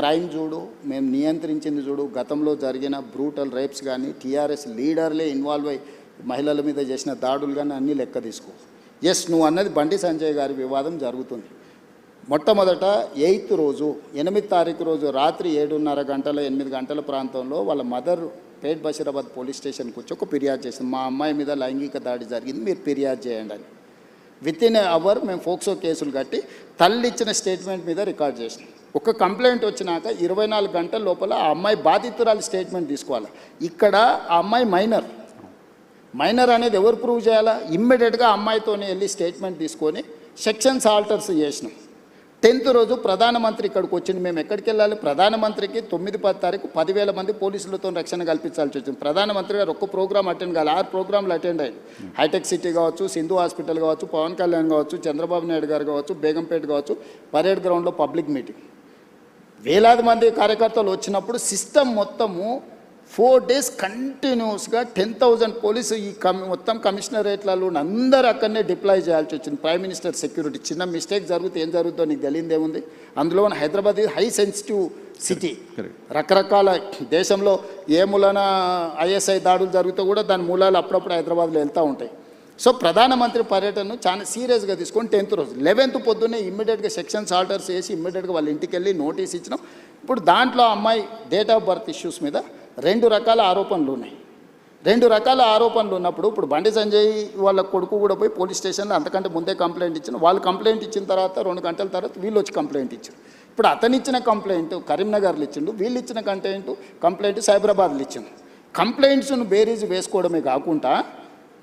Crime చూడు, మేము నియంత్రించింది చూడు, గతంలో జరిగిన బ్రూటల్ రేప్స్ కానీ టీఆర్ఎస్ లీడర్లే ఇన్వాల్వ్ అయ్యి మహిళల మీద చేసిన దాడులు కానీ అన్నీ లెక్క తీసుకో. ఎస్, నువ్వు అన్నది బండి సంజయ్ గారి వివాదం జరుగుతుంది. మొట్టమొదట 8th రోజు 8వ తారీఖు రోజు రాత్రి 7:30 గంటల 8 గంటల ప్రాంతంలో వాళ్ళ మదర్ పేట్ బషీరాబాద్ పోలీస్ స్టేషన్కి వచ్చి ఒక ఫిర్యాదు చేసింది. మా అమ్మాయి మీద లైంగిక దాడి జరిగింది, మీరు ఫిర్యాదు చేయండి అని. వితిన్ ఏ అవర్ మేము ఫోక్సో కేసులు కట్టి తల్లి ఇచ్చిన స్టేట్మెంట్ మీద రికార్డ్ చేసినాం. ఒక కంప్లైంట్ వచ్చినాక 24 గంటల లోపల ఆ అమ్మాయి బాధితురాలు స్టేట్మెంట్ తీసుకోవాలి. ఇక్కడ ఆ అమ్మాయి మైనర్ అనేది ఎవరు ప్రూవ్ చేయాలా? ఇమ్మీడియట్గా అమ్మాయితోనే వెళ్ళి స్టేట్మెంట్ తీసుకొని సెక్షన్స్ ఆల్టర్స్ చేసినాం. 10th రోజు ప్రధానమంత్రి ఇక్కడికి వచ్చింది. మేము ఎక్కడికి వెళ్ళాలి? ప్రధానమంత్రికి 9-10 తారీఖు 10,000 మంది పోలీసులతో రక్షణ కల్పించాల్సి వచ్చింది. ప్రధానమంత్రి గారు ఒక్క ప్రోగ్రామ్ అటెండ్ కావాలి, 6 ప్రోగ్రాంలు అటెండ్ అయ్యారు. హైటెక్ సిటీ కావచ్చు, సింధు హాస్పిటల్ కావచ్చు, పవన్ కళ్యాణ్ కావచ్చు, చంద్రబాబు నాయుడు గారు కావచ్చు, బేగంపేట కావచ్చు, పరేడ్ గ్రౌండ్లో పబ్లిక్ మీటింగ్. వేలాది మంది కార్యకర్తలు వచ్చినప్పుడు సిస్టమ్ మొత్తము 4 days కంటిన్యూస్గా 10,000 పోలీసు ఈ మొత్తం కమిషనరేట్లలో అందరూ అక్కడనే డిప్లాయ్ చేయాల్సి వచ్చింది. Prime minister security. చిన్న మిస్టేక్ జరిగితే ఏం జరుగుతుందో నీకు తెలియదేముంది. అందులో హైదరాబాద్ హై సెన్సిటివ్ సిటీ. రకరకాల దేశంలో ఏ మూలన ఐఎస్ఐ దాడులు జరుగుతూ కూడా దాని మూలాలు అప్పుడప్పుడు హైదరాబాద్లో వెళ్తూ ఉంటాయి. సో ప్రధానమంత్రి పర్యటనను చాలా సీరియస్గా తీసుకొని 10th రోజు 11th పొద్దున్నే ఇమ్మీడియట్గా సెక్షన్స్ ఆల్టర్స్ చేసి ఇమ్మీడియట్గా వాళ్ళ ఇంటికి వెళ్ళి నోటీస్ ఇచ్చినాం. ఇప్పుడు దాంట్లో అమ్మాయి డేట్ ఆఫ్ బర్త్ ఇష్యూస్ మీద 2 రకాల ఆరోపణలు ఉన్నాయి. 2 రకాల ఆరోపణలు ఉన్నప్పుడు ఇప్పుడు బండి సంజయ్ వాళ్ళ కొడుకు కూడా పోయి పోలీస్ స్టేషన్లో అంతకంటే ముందే కంప్లైంట్ ఇచ్చిన. వాళ్ళు కంప్లైంట్ ఇచ్చిన తర్వాత 2 గంటల తర్వాత వీళ్ళు వచ్చి కంప్లైంట్ ఇచ్చారు. ఇప్పుడు అతను ఇచ్చిన కంప్లైంట్ కరీంనగర్లో ఇచ్చిండు, వీళ్ళు ఇచ్చిన కంప్లైంట్ సైబరాబాద్లో ఇచ్చిండు. కంప్లైంట్స్ను బేరీజ్ వేసుకోవడమే కాకుండా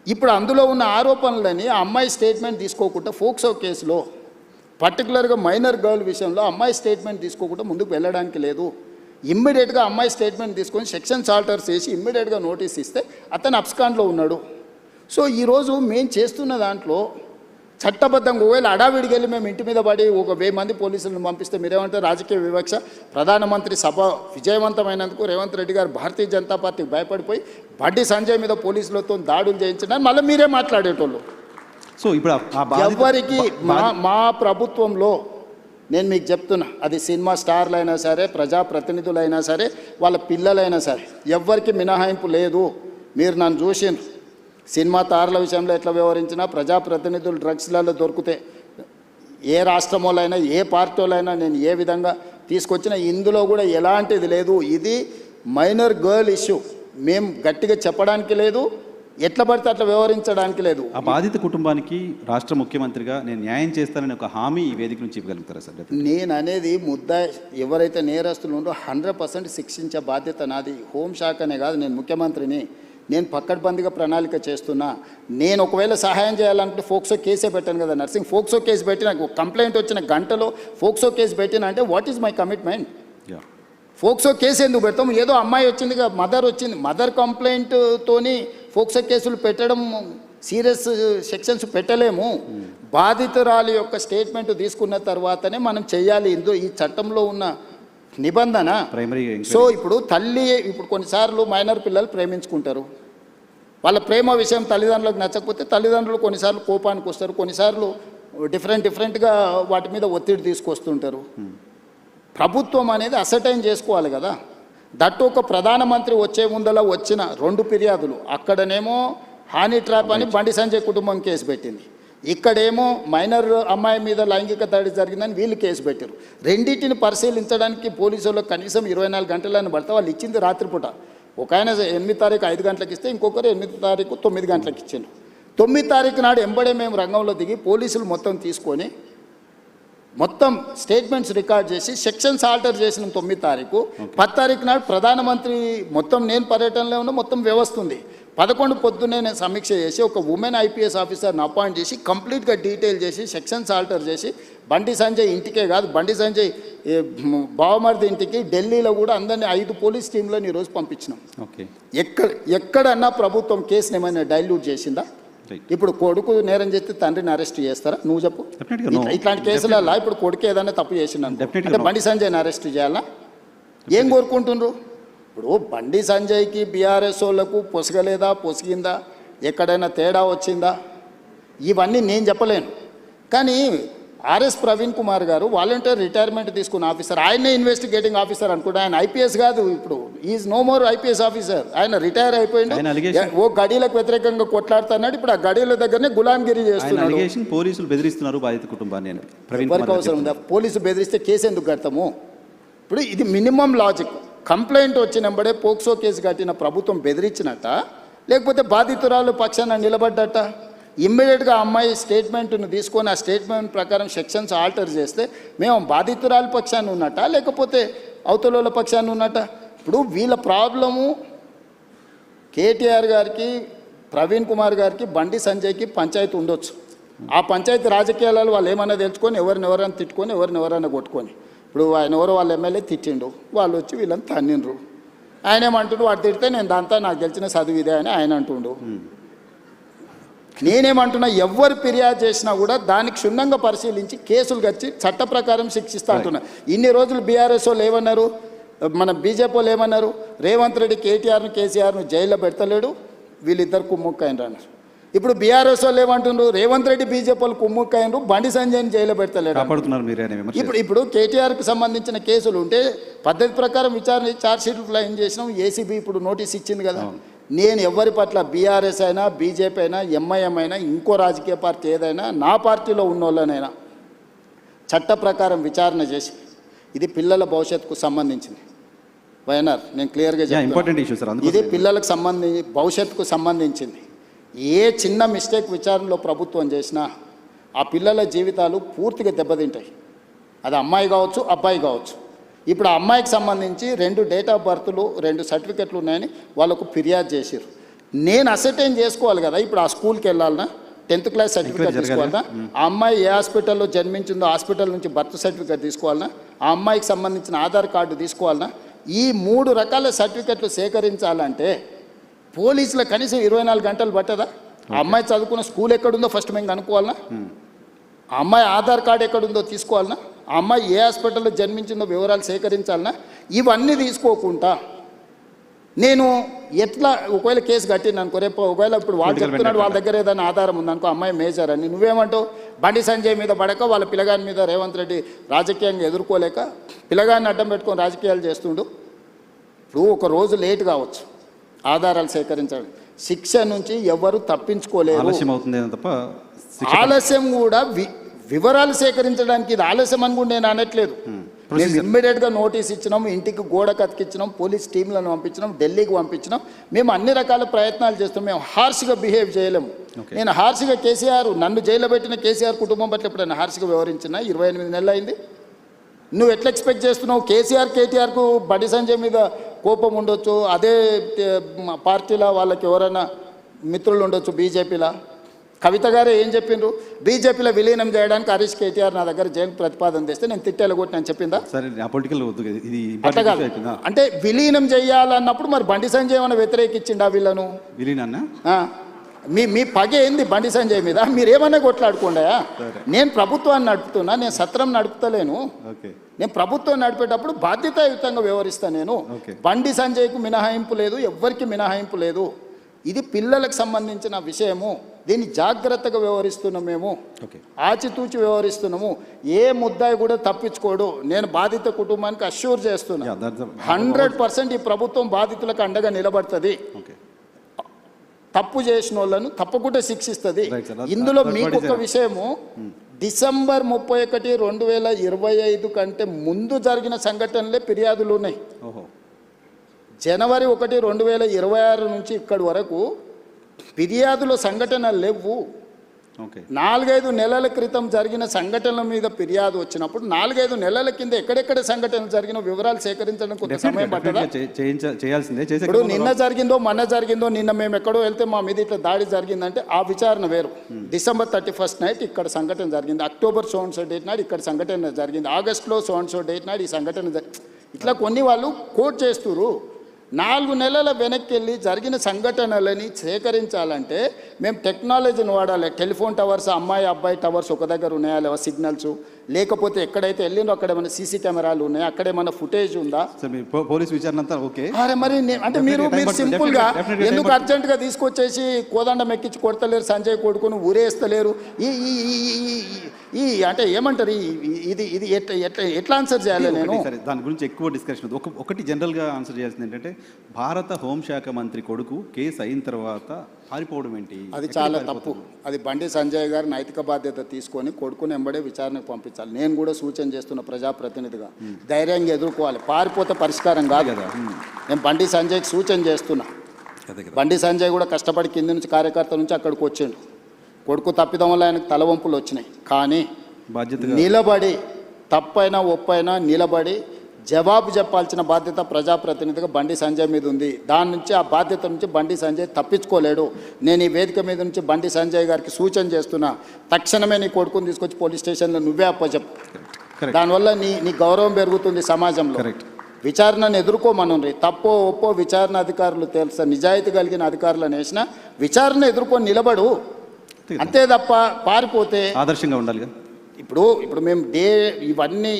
ఇప్పుడు అందులో ఉన్న ఆరోపణలని ఆ అమ్మాయి స్టేట్మెంట్ తీసుకోకుండా ఫోక్సో కేసులో పర్టికులర్గా మైనర్ గర్ల్ విషయంలో అమ్మాయి స్టేట్మెంట్ తీసుకోకుండా ముందుకు వెళ్ళడానికి లేదు. ఇమ్మీడియట్గా అమ్మాయి స్టేట్మెంట్ తీసుకొని సెక్షన్స్ ఆల్టర్స్ చేసి ఇమ్మీడియట్గా నోటీస్ ఇస్తే అతను అబ్స్కాండ్లో ఉన్నాడు. సో ఈరోజు మేము చేస్తున్న దాంట్లో చట్టబద్ధంగా ఒకవేళ అడావిడికి వెళ్ళి మేము ఇంటి మీద పడి 1,000 మంది పోలీసులను పంపిస్తే మీరేమంటారు? రాజకీయ వివక్ష. ప్రధానమంత్రి సభ విజయవంతమైనందుకు రేవంత్ రెడ్డి గారు భారతీయ జనతా పార్టీకి భయపడిపోయి బండి సంజయ్ మీద పోలీసులతో దాడులు చేయించడానికి మళ్ళీ మీరే మాట్లాడేటోళ్ళు. సో ఇప్పుడు ఎవరికి మా ప్రభుత్వంలో నేను మీకు చెప్తున్నా, అది సినిమా స్టార్లు అయినా సరే, ప్రజాప్రతినిధులైనా సరే, వాళ్ళ పిల్లలైనా సరే, ఎవ్వరికి మినహాయింపు లేదు. మీరు నన్ను చూసిండ్రు. సినిమా తారల విషయంలో ఎట్లా వ్యవహరించినా ప్రజాప్రతినిధులు డ్రగ్స్లలో దొరికితే ఏ రాష్ట్రంలోనైనా ఏ పార్టీలైనా నేను ఏ విధంగా తీసుకొచ్చినా ఇందులో కూడా ఎలాంటిది లేదు. ఇది మైనర్ గర్ల్ ఇష్యూ. మేము గట్టిగా చెప్పడానికి లేదు, ఎట్లా పడితే అట్లా వ్యవహరించడానికి లేదు. ఆ బాధిత కుటుంబానికి రాష్ట్ర ముఖ్యమంత్రిగా నేను న్యాయం చేస్తానని ఒక హామీ ఈ వేదిక నుంచి ఇవ్వగలుగుతారా సార్? నేను అనేది ఎవరైతే నేరస్తులు ఉందో 100% శిక్షించే బాధ్యత నాది. హోంశాఖనే కాదు, నేను ముఖ్యమంత్రిని. నేను పక్కడ్బందీగా ప్రణాళిక చేస్తున్నా. నేను ఒకవేళ సహాయం చేయాలనుకుంటే ఫోక్సో కేసే పెట్టాను కదా నర్సింగ్. ఫోక్సో కేసు పెట్టి నాకు కంప్లైంట్ వచ్చిన గంటలో ఫోక్సో కేసు పెట్టిన అంటే what is my commitment? POCSO case ఎందుకు పెడతాం? ఏదో అమ్మాయి వచ్చింది, మదర్ వచ్చింది, మదర్ కంప్లైంట్తోని ఫోక్సో కేసులు పెట్టడం సీరియస్ సెక్షన్స్ పెట్టలేము. బాధితురాలి యొక్క స్టేట్మెంట్ తీసుకున్న తర్వాతనే మనం చేయాలి. ఈ చట్టంలో ఉన్న నిబంధన. సో ఇప్పుడు కొన్నిసార్లు మైనర్ పిల్లలు ప్రేమించుకుంటారు. వాళ్ళ ప్రేమ విషయం తల్లిదండ్రులకు నచ్చకపోతే తల్లిదండ్రులు కొన్నిసార్లు కోపానికి వస్తారు, కొన్నిసార్లు డిఫరెంట్గా వాటి మీద ఒత్తిడి తీసుకొస్తుంటారు. ప్రభుత్వం అనేది అసర్టైన్ చేసుకోవాలి కదా. దట్టు ఒక ప్రధానమంత్రి వచ్చే ముందలా వచ్చిన 2 ఫిర్యాదులు, అక్కడనేమో హానీ ట్రాప్ అని బండి సంజయ్ కుటుంబం కేసు పెట్టింది, ఇక్కడేమో మైనర్ అమ్మాయి మీద లైంగిక దాడి జరిగిందని వీళ్ళు కేసు పెట్టారు. రెండింటిని పరిశీలించడానికి పోలీసులకు కనీసం 24 గంటలని పడితే వాళ్ళు ఇచ్చింది రాత్రిపూట. ఒక ఆయన 8వ తారీఖు 5 గంటలకు ఇస్తే ఇంకొకరు 8వ తారీఖు 9 గంటలకు ఇచ్చారు. 9వ తారీఖు నాడు ఎంబడే మేము రంగంలో దిగి పోలీసులు మొత్తం తీసుకొని మొత్తం స్టేట్మెంట్స్ రికార్డ్ చేసి సెక్షన్స్ ఆల్టర్ చేసిన 9వ తారీఖు. 10వ తారీఖు నాడు ప్రధానమంత్రి మొత్తం నేను పర్యటనలో ఉన్న మొత్తం వ్యవస్థ ఉంది. 11 పొద్దున్నే నేను సమీక్ష చేసి ఒక ఉమెన్ ఐపీఎస్ ఆఫీసర్ని అపాయింట్ చేసి కంప్లీట్గా డీటెయిల్ చేసి సెక్షన్స్ ఆల్టర్ చేసి బండి సంజయ్ ఇంటికే కాదు, బండి సంజయ్ బావమరిది ఇంటికి ఢిల్లీలో కూడా అందరినీ 5 పోలీస్ టీంలను ఈరోజు పంపించినాం. ఎక్కడన్నా ప్రభుత్వం కేసుని ఏమైనా డైల్యూట్ చేసిందా? ఇప్పుడు కొడుకు నేరం చేస్తే తండ్రిని అరెస్ట్ చేస్తారా? నువ్వు చెప్పు. ఇట్లాంటి కేసులలో ఇప్పుడు కొడుకు ఏదైనా తప్పు చేసినా అంటే బండి సంజయ్ని అరెస్ట్ చేయాలా? ఏం కోరుకుంటుండ్రు? ఇప్పుడు బండి సంజయ్కి బీఆర్ఎస్ వాళ్ళకు పొసగలేదా, పొసిగిందా, ఎక్కడైనా తేడా వచ్చిందా, ఇవన్నీ నేను చెప్పలేను. కానీ RS Praveen Kumar garu volunteer retirement తీసుకున్న ఆఫీసర్, ఆయనే ఇన్వెస్టిగేటింగ్ ఆఫీసర్ అనుకుంటా. ఆయన ఐపీఎస్ కాదు, ఇప్పుడు is no more IPS officer. ఆయన రిటైర్ ఆయన అయిపోయింది. allegation- ఓ గడీలకు వ్యతిరేకంగా కొట్లాడుతున్నాడు. ఇప్పుడు ఆ గడీల దగ్గరనే గులాంగిరి ఆయన చేస్తున్నాడు. అలిగేషన్ పోలీసులు బెదిరిస్తున్నారు బాధిత కుటుంబాన్ని అని ప్రవీణ్ ఎవరికి కుమార్ అవసరం గారు ఉందా? పోలీసు బెదిరిస్తే కేసు ఎందుకు కడతాము? ఇప్పుడు ఇది మినిమం లాజిక్. కంప్లైంట్ వచ్చినప్పుడే పోక్సో కేసు కట్టిన ప్రభుత్వం బెదిరించినట్ట, లేకపోతే బాధితురాలు పక్షాన నిలబడ్డట? ఇమ్మీడియట్గా అమ్మాయి స్టేట్మెంట్ను తీసుకొని ఆ స్టేట్మెంట్ ప్రకారం సెక్షన్స్ ఆల్టర్ చేస్తే మేము బాధితురాలు పక్షాన్ని ఉన్నట్ట, లేకపోతే అవతల పక్షాన్ని ఉన్నట్ట? ఇప్పుడు వీళ్ళ ప్రాబ్లము కేటీఆర్ గారికి, ప్రవీణ్ కుమార్ గారికి, బండి సంజయ్కి పంచాయతీ ఉండొచ్చు. ఆ పంచాయతీ రాజకీయాలలో వాళ్ళు ఏమన్నా తెలుసుకొని ఎవరినెవరైనా తిట్టుకొని ఎవరినెవరైనా కొట్టుకొని, ఇప్పుడు ఆయన ఎవరో వాళ్ళ ఎమ్మెల్యే తిట్టిండు, వాళ్ళు వచ్చి వీళ్ళని తన్నిండ్రు. ఆయన ఏమంటుండు, వాడు తిడితే నేను దాంతో నాకు గెలిచిన చదువు ఇదే అని ఆయన అంటుండు. నేనేమంటున్నా, ఎవరు ఫిర్యాదు చేసినా కూడా దానికి క్షుణ్ణంగా పరిశీలించి కేసులు కచ్చి చట్ట ప్రకారం శిక్షిస్తా అంటున్నా. ఇన్ని రోజులు బీఆర్ఎస్ వాళ్ళు ఏమన్నారు, మన బీజేపీ వాళ్ళు ఏమన్నారు, రేవంత్ రెడ్డి కేటీఆర్ను కేసీఆర్ను జైల్లో పెడతలేడు, వీళ్ళిద్దరు కుమ్ముక్కైనరు అన్నారు. ఇప్పుడు బీఆర్ఎస్ వాళ్ళు ఏమంటున్నారు, రేవంత్ రెడ్డి బీజేపీ వాళ్ళు కుమ్ముక్కైనరు, బండి సంజయ్ని జైల్లో పెడతలేడు. కాపాడుతున్నారు మీరే అనే విమర్శ. ఇప్పుడు కేటీఆర్కి సంబంధించిన కేసులు ఉంటే పద్ధతి ప్రకారం విచారణ ఛార్జ్షీట్లు ఫ్లైన్ చేసినాం. ఏసీబీ ఇప్పుడు నోటీస్ ఇచ్చింది కదా. నేను ఎవరి పట్ల, బీఆర్ఎస్ అయినా బీజేపీ అయినా ఎంఐఎం అయినా ఇంకో రాజకీయ పార్టీ ఏదైనా, నా పార్టీలో ఉన్న వాళ్ళనైనా చట్ట ప్రకారం విచారణ చేసి, ఇది పిల్లల భవిష్యత్తుకు సంబంధించింది. వైఎన్ఆర్ నేను క్లియర్గా ఇంపార్టెంట్ ఇష్యూ సార్, ఇది పిల్లలకు సంబంధించి భవిష్యత్తుకు సంబంధించింది. ఏ చిన్న మిస్టేక్ విచారణలో ప్రభుత్వం చేసినా ఆ పిల్లల జీవితాలు పూర్తిగా దెబ్బతింటాయి. అది అమ్మాయి కావచ్చు, అబ్బాయి కావచ్చు. ఇప్పుడు ఆ అమ్మాయికి సంబంధించి 2 డేట్ ఆఫ్ బర్త్లు 2 సర్టిఫికెట్లు ఉన్నాయని వాళ్ళకు ఫిర్యాదు చేశారు. నేను అసర్టైన్ చేసుకోవాలి కదా, ఇప్పుడు ఆ స్కూల్కి వెళ్ళాలన్నా, 10th క్లాస్ సర్టిఫికేట్ తీసుకోవాలన్నా, ఆ అమ్మాయి ఏ హాస్పిటల్లో జన్మించిందో హాస్పిటల్ నుంచి బర్త్ సర్టిఫికేట్ తీసుకోవాలన్నా, ఆ అమ్మాయికి సంబంధించిన ఆధార్ కార్డు తీసుకోవాలన్నా, ఈ 3 రకాల సర్టిఫికెట్లు సేకరించాలంటే పోలీసుల కనీసం 24 గంటలు పట్టదా? ఆ అమ్మాయి చదువుకున్న స్కూల్ ఎక్కడుందో ఫస్ట్ మేము కనుక్కోవాలన్నా, ఆ అమ్మాయి ఆధార్ కార్డు ఎక్కడుందో తీసుకోవాలన్నా, ఆ అమ్మాయి ఏ హాస్పిటల్లో జన్మించిందో వివరాలు సేకరించాలన్నా, ఇవన్నీ తీసుకోకుండా నేను ఎట్లా ఒకవేళ కేసు కట్టింది అనుకో, రేపు ఒకవేళ ఇప్పుడు వాళ్ళు చెప్తున్నాడు వాళ్ళ దగ్గర ఏదైనా ఆధారం ఉందనుకో, అమ్మాయి మేజర్ అని, నువ్వేమంటావు? బండి సంజయ్ మీద పడక వాళ్ళ పిల్లగాని మీద రేవంత్ రెడ్డి రాజకీయంగా ఎదుర్కోలేక పిల్లగాన్ని అడ్డం పెట్టుకొని రాజకీయాలు చేస్తుండు. ఇప్పుడు ఒక రోజు లేట్ కావచ్చు ఆధారాలు సేకరించడం, శిక్ష నుంచి ఎవరు తప్పించుకోలేరు. ఆలస్యం అవుతుంది తప్ప ఆలస్యం కూడా వివరాలు సేకరించడానికి ఇది ఆలస్యం అని కూడా నేను అనట్లేదు. మేము ఇమ్మీడియట్గా నోటీస్ ఇచ్చినాం, ఇంటికి గోడ కతికిచ్చినాం, పోలీస్ టీంలను పంపించినాం, ఢిల్లీకి పంపించినాం. మేము అన్ని రకాల ప్రయత్నాలు చేస్తాం. మేము హార్ష్గా బిహేవ్ చేయలేము. నేను హార్ష్గా కేసీఆర్, నన్ను జైల్లో పెట్టిన కేసీఆర్ కుటుంబం పట్ల ఎప్పుడైనా హార్ష్గా వ్యవహరించినా? 28 నెలలు అయింది. నువ్వు ఎట్లా ఎక్స్పెక్ట్ చేస్తున్నావు? కేటీఆర్కు బండి సంజయ్ మీద కోపం ఉండొచ్చు, అదే పార్టీలో వాళ్ళకి ఎవరైనా మిత్రులు ఉండొచ్చు, బీజేపీలో. కవిత గారే ఏం చెప్పిండ్రు, బీజేపీలో విలీనం చేయడానికి హరీష్ కేటీఆర్ నా దగ్గర జైలు ప్రతిపాదన తెస్తే నేను తిట్టేలు కొట్టిన చెప్పిందా? అట్లా కాదు. అంటే విలీనం చేయాలన్నప్పుడు మరి బండి సంజయ్ ఏమైనా వ్యతిరేకించిండా వీళ్ళను? మీ పగ ఏంది బండి సంజయ్ మీద? మీరేమన్నా కొట్లాడుకోండా? నేను ప్రభుత్వాన్ని నడుపుతున్నా, నేను సత్రం నడుపుతలేను. నేను ప్రభుత్వం నడిపేటప్పుడు బాధ్యతాయుతంగా వ్యవహరిస్తాను. నేను బండి సంజయ్కు మినహాయింపు లేదు, ఎవ్వరికి మినహాయింపు లేదు. ఇది పిల్లలకు సంబంధించిన విషయము. దీన్ని జాగ్రత్తగా వ్యవహరిస్తున్నాం, మేము ఆచితూచి వ్యవహరిస్తున్నాము. ఏ ముద్దాయి కూడా తప్పించుకోడు. నేను బాధిత కుటుంబానికి అష్యూర్ చేస్తున్నా, 100% ఈ ప్రభుత్వం బాధితులకు అండగా నిలబడుతుంది. తప్పు చేసిన వాళ్ళను తప్పకుండా శిక్షిస్తుంది. ఇందులో మీకు ఒక విషయము, డిసెంబర్ 31, 2025 కంటే ముందు జరిగిన సంఘటనలే ఫిర్యాదులు ఉన్నాయి. జనవరి 1, 2026 నుంచి ఇక్కడి వరకు ఫిర్యాదుల సంఘటనలు లేవు. 4-5 నెలల క్రితం జరిగిన సంఘటనల మీద ఫిర్యాదు వచ్చినప్పుడు 4-5 నెలల కింద ఎక్కడెక్కడ సంఘటనలు జరిగిన వివరాలు సేకరించడం కొంత సమయం పట్టదా? ఇప్పుడు నిన్న జరిగిందో మొన్న జరిగిందో, నిన్న మేము ఎక్కడో వెళ్తే మా మీద ఇట్లా దాడి జరిగిందంటే ఆ విచారణ వేరు. డిసెంబర్ 31 నైట్ ఇక్కడ సంఘటన జరిగింది, October so and so date నాడు ఇక్కడ సంఘటన జరిగింది, ఆగస్టులో సో అండ్ సో డేట్ నాడు ఈ సంఘటన ఇట్లా కొన్ని వాళ్ళు కోట్ చేస్తున్నారు. 4 నెలల వెనక్కి వెళ్ళి జరిగిన సంఘటనలని సేకరించాలంటే మేము టెక్నాలజీని వాడాలి. టెలిఫోన్ టవర్స్, అమ్మాయి అబ్బాయి టవర్స్ ఒక దగ్గర ఉన్నాయా లేవా సిగ్నల్స్, లేకపోతే ఎక్కడైతే వెళ్ళిందో అక్కడ ఏమైనా సీసీ కెమెరాలు ఉన్నాయా, అక్కడ ఏమైనా ఫుటేజ్ ఉందా? పోలీస్ విచారణ అంతా ఓకే. అరే మరి అంటే మీరు సింపుల్గా ఎందుకు అర్జెంటుగా తీసుకొచ్చేసి కోదండం ఎక్కించి కొడతలేరు, సంజయ్ కొడుకును ఊరేస్తలేరు? ఈ అంటే ఏమంటారు ఇది ఇది ఎట్లా ఆన్సర్ చేయాలి నేను? సరే, దాని గురించి ఎక్కువ డిస్కషన్ ఉంది. ఒకటి జనరల్గా ఆన్సర్ చేయాల్సింది ఏంటంటే, భారత హోంశాఖ మంత్రి కొడుకు కేసు అయిన తర్వాత పారిపోవడం ఏంటి? అది చాలా తప్పు. అది బండి సంజయ్ గారు నైతిక బాధ్యత తీసుకొని కొడుకుని ఎంబడే విచారణకు పంపించాలి. నేను కూడా సూచన చేస్తున్న ప్రజాప్రతినిధిగా ధైర్యంగా ఎదుర్కోవాలి. పారిపోతే పరిష్కారం కాదు కదా. నేను బండి సంజయ్కి సూచన చేస్తున్నా. బండి సంజయ్ కూడా కష్టపడి కింది నుంచి కార్యకర్త నుంచి అక్కడికి వచ్చిండు. కొడుకు తప్పిదం వల్ల ఆయనకు తలవంపులు వచ్చినాయి. కానీ నిలబడి తప్పైనా ఒప్పైనా నిలబడి జవాబు చెప్పాల్సిన బాధ్యత ప్రజాప్రతినిధిగా బండి సంజయ్ మీద ఉంది. దాని నుంచి ఆ బాధ్యత నుంచి బండి సంజయ్ తప్పించుకోలేడు. నేను ఈ వేదిక మీద నుంచి బండి సంజయ్ గారికి సూచన చేస్తున్నా, తక్షణమే నీ కొడుకుని తీసుకొచ్చి పోలీస్ స్టేషన్లో నువ్వే అప్పచెప్పు. దానివల్ల నీ గౌరవం పెరుగుతుంది సమాజంలో. విచారణను ఎదుర్కోమనండి. తప్పో ఒప్పో విచారణ అధికారులు తెలుసా, నిజాయితీ కలిగిన అధికారులను వేసిన విచారణ ఎదుర్కొని నిలబడు. అంతే తప్ప పారిపోతే ఆదర్శంగా ఉండాలి. ఇప్పుడు మేము ఇవన్నీ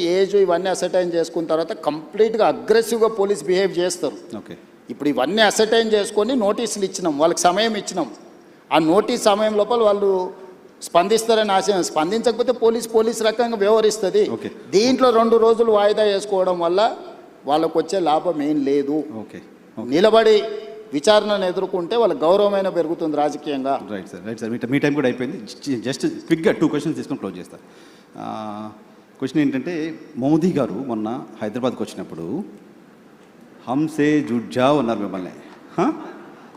ఇవన్నీ అసర్టైన్ చేసుకున్న తర్వాత కంప్లీట్గా అగ్రెసివ్గా పోలీస్ బిహేవ్ చేస్తారు. ఇప్పుడు ఇవన్నీ అసర్టైన్ చేసుకొని నోటీసులు ఇచ్చినాం, వాళ్ళకి సమయం ఇచ్చినాం. ఆ నోటీస్ సమయం లోపల వాళ్ళు స్పందిస్తారని ఆశయం. స్పందించకపోతే పోలీస్ రకంగా వ్యవహరిస్తుంది. దీంట్లో 2 రోజులు వాయిదా వేసుకోవడం వల్ల వాళ్ళకు వచ్చే లాభం ఏం లేదు. నిలబడి విచారణను ఎదుర్కొంటే వాళ్ళ గౌరవమైన పెరుగుతుంది రాజకీయంగా. Right sir. మీ టైం కూడా అయిపోయింది. జస్ట్ క్విక్గా 2 క్వశ్చన్స్ తీసుకొని క్లోజ్ చేస్తారు. క్వశ్చన్ ఏంటంటే, మోదీ గారు మొన్న హైదరాబాద్కి వచ్చినప్పుడు హంసే జుట్ జావ్ అన్నారు మిమ్మల్ని.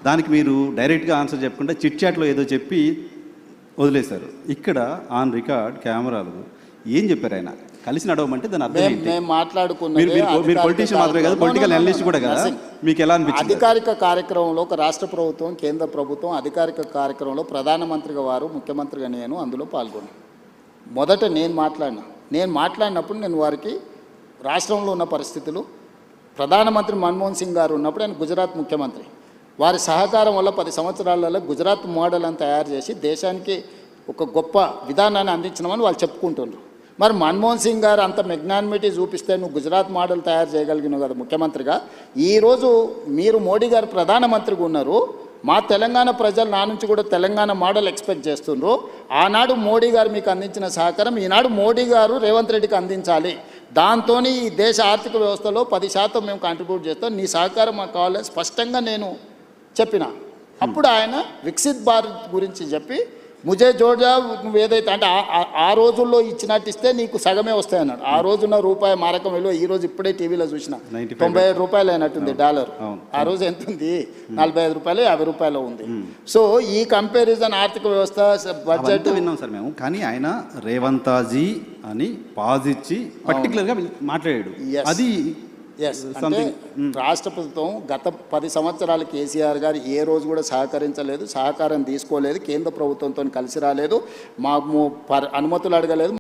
దానికి మీరు డైరెక్ట్గా ఆన్సర్ చెప్పకుండా చిట్ చాట్లో ఏదో చెప్పి వదిలేశారు. ఇక్కడ ఆన్ రికార్డ్ కెమెరాలు ఏం చెప్పారు ఆయన? కలిసి నడవమంటే దాని అర్థం ఏంటి? మేము మాట్లాడుకున్నది మీరు పొలిటీషియన్ మాత్రమే కాదు, పొలిటికల్ అనలిస్ట్ కూడా కదా. మీకు ఎలా అనిపించింది? అధికారిక కార్యక్రమంలో ఒక రాష్ట్ర ప్రభుత్వం, కేంద్ర ప్రభుత్వం అధికారిక కార్యక్రమంలో ప్రధానమంత్రిగా వారు, ముఖ్యమంత్రిగా నేను అందులో పాల్గొన్నాను. మొదట నేను మాట్లాడినప్పుడు నేను వారికి రాష్ట్రంలో ఉన్న పరిస్థితులు, ప్రధానమంత్రి మన్మోహన్ సింగ్ గారు ఉన్నప్పుడు ఆయన గుజరాత్ ముఖ్యమంత్రి, వారి సహకారం వల్ల 10 సంవత్సరాలలో గుజరాత్ మోడల్ అని తయారు చేసి దేశానికి ఒక గొప్ప విధానాన్ని అందించినామని వాళ్ళు చెప్పుకుంటున్నారు. మరి మన్మోహన్ సింగ్ గారు అంత మెగ్నానిమిటీ చూపిస్తే నువ్వు గుజరాత్ మోడల్ తయారు చేయగలిగినావు కదా ముఖ్యమంత్రిగా. ఈరోజు మీరు మోడీ గారు ప్రధానమంత్రిగా ఉన్నారు. మా తెలంగాణ ప్రజలు నా నుంచి కూడా తెలంగాణ మోడల్ ఎక్స్పెక్ట్ చేస్తున్నారు. ఆనాడు మోడీ గారు మీకు అందించిన సహకారం ఈనాడు మోడీ గారు రేవంత్ రెడ్డికి అందించాలి. దాంతో ఈ దేశ ఆర్థిక వ్యవస్థలో 10% మేము కాంట్రిబ్యూట్ చేస్తాం, నీ సహకారం మాకు కావాలి స్పష్టంగా నేను చెప్పిన. అప్పుడు ఆయన వికసిత్ భారత్ గురించి చెప్పి ముజే జోడా నువ్వు ఏదైతే అంటే ఆ రోజుల్లో ఇచ్చినట్టు ఇస్తే నీకు సగమే వస్తాయి అన్నాడు. ఆ రోజున్న రూపాయి మారకం విలువ ఈ రోజు ఇప్పుడే టీవీలో చూసిన 97 రూపాయలు అయినట్టుంది డాలర్. ఆ రోజు ఎంత ఉంది? 45 రూపాయలు 50 రూపాయలు ఉంది. సో ఈ కంపారిజన్ ఆర్థిక వ్యవస్థ బడ్జెట్ విన్నాం సార్ మేము. కానీ ఆయన రేవంతాజీ అని పాజిచ్చి పర్టికులర్గా మాట్లాడాడు. అది అంటే రాష్ట్ర ప్రభుత్వం గత 10 సంవత్సరాలు కేసీఆర్ గారు ఏ రోజు కూడా సహకరించలేదు, సహకారం తీసుకోలేదు, కేంద్ర ప్రభుత్వంతో కలిసి రాలేదు, మా అనుమతులు అడగలేదు.